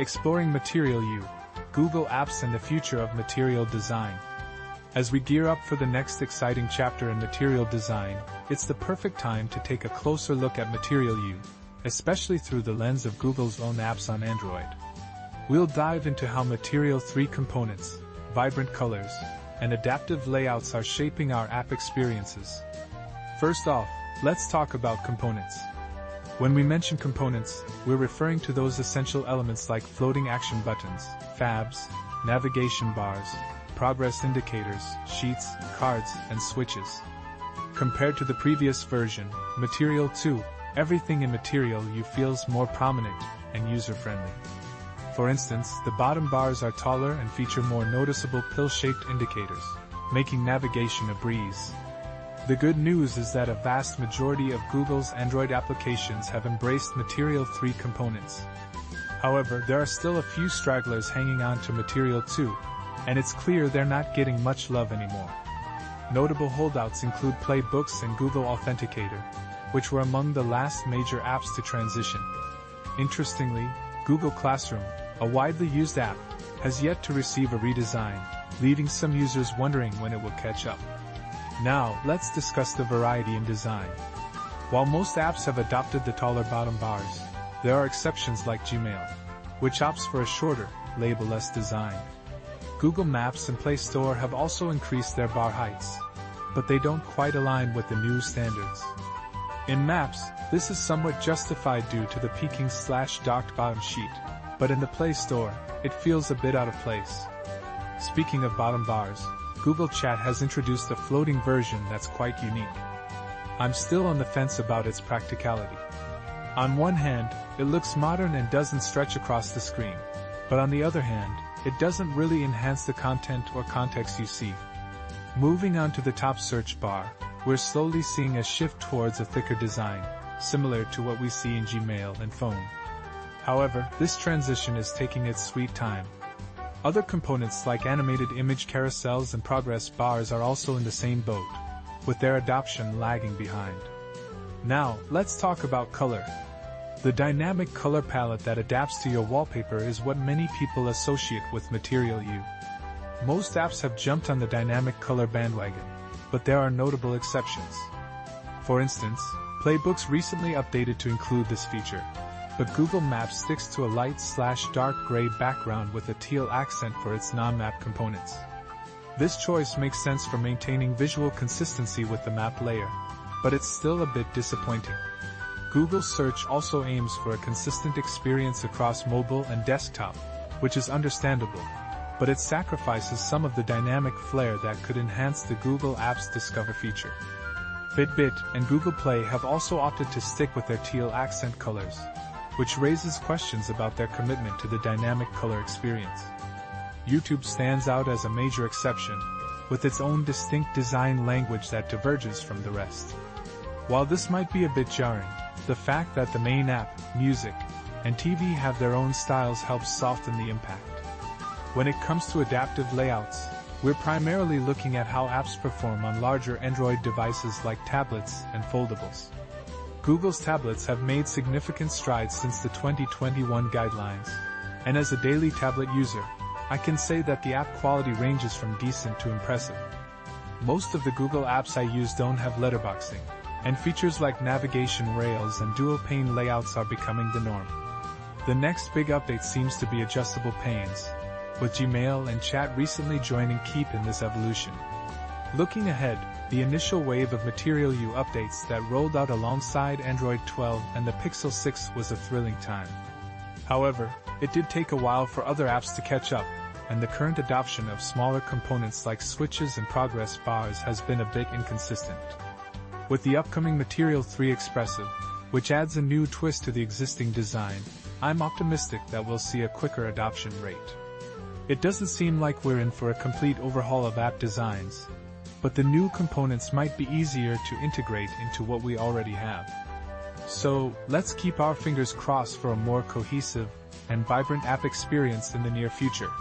Exploring Material U, Google Apps and the Future of Material Design. As we gear up for the next exciting chapter in material design, it's the perfect time to take a closer look at Material U, especially through the lens of Google's own apps on Android. We'll dive into how Material 3 components, vibrant colors, and adaptive layouts are shaping our app experiences. First off, let's talk about components. When we mention components, we're referring to those essential elements like floating action buttons, tabs, navigation bars, progress indicators, sheets, cards, and switches. Compared to the previous version, Material 2, everything in Material U feels more prominent and user-friendly. For instance, the bottom bars are taller and feature more noticeable pill-shaped indicators, making navigation a breeze. The good news is that a vast majority of Google's Android applications have embraced Material 3 components. However, there are still a few stragglers hanging on to Material 2, and it's clear they're not getting much love anymore. Notable holdouts include Play Books and Google Authenticator, which were among the last major apps to transition. Interestingly, Google Classroom, a widely used app, has yet to receive a redesign, leaving some users wondering when it will catch up. Now, let's discuss the variety in design. While most apps have adopted the taller bottom bars, there are exceptions like Gmail, which opts for a shorter, label-less design. Google Maps and Play Store have also increased their bar heights, but they don't quite align with the new standards. In Maps, this is somewhat justified due to the peaking/docked bottom sheet, but in the Play Store, it feels a bit out of place. Speaking of bottom bars, Google Chat has introduced a floating version that's quite unique. I'm still on the fence about its practicality. On one hand, it looks modern and doesn't stretch across the screen, but on the other hand, it doesn't really enhance the content or context you see. Moving on to the top search bar, we're slowly seeing a shift towards a thicker design, similar to what we see in Gmail and Phone. However, this transition is taking its sweet time. Other components like animated image carousels and progress bars are also in the same boat, with their adoption lagging behind. Now, let's talk about color. The dynamic color palette that adapts to your wallpaper is what many people associate with Material U. Most apps have jumped on the dynamic color bandwagon, but there are notable exceptions. For instance, Playbooks recently updated to include this feature, but Google Maps sticks to a light/dark gray background with a teal accent for its non-map components. This choice makes sense for maintaining visual consistency with the map layer, but it's still a bit disappointing. Google Search also aims for a consistent experience across mobile and desktop, which is understandable, but it sacrifices some of the dynamic flair that could enhance the Google Apps Discover feature. Fitbit and Google Play have also opted to stick with their teal accent colors, which raises questions about their commitment to the dynamic color experience. YouTube stands out as a major exception, with its own distinct design language that diverges from the rest. While this might be a bit jarring, the fact that the main app, music, and TV have their own styles helps soften the impact. When it comes to adaptive layouts, we're primarily looking at how apps perform on larger Android devices like tablets and foldables. Google's tablets have made significant strides since the 2021 guidelines, and as a daily tablet user, I can say that the app quality ranges from decent to impressive. Most of the Google apps I use don't have letterboxing, and features like navigation rails and dual-pane layouts are becoming the norm. The next big update seems to be adjustable panes, with Gmail and Chat recently joining Keep in this evolution. Looking ahead, the initial wave of Material U updates that rolled out alongside Android 12 and the Pixel 6 was a thrilling time. However, it did take a while for other apps to catch up, and the current adoption of smaller components like switches and progress bars has been a bit inconsistent. With the upcoming Material 3 Expressive, which adds a new twist to the existing design, I'm optimistic that we'll see a quicker adoption rate. It doesn't seem like we're in for a complete overhaul of app designs, but the new components might be easier to integrate into what we already have. So, let's keep our fingers crossed for a more cohesive and vibrant app experience in the near future.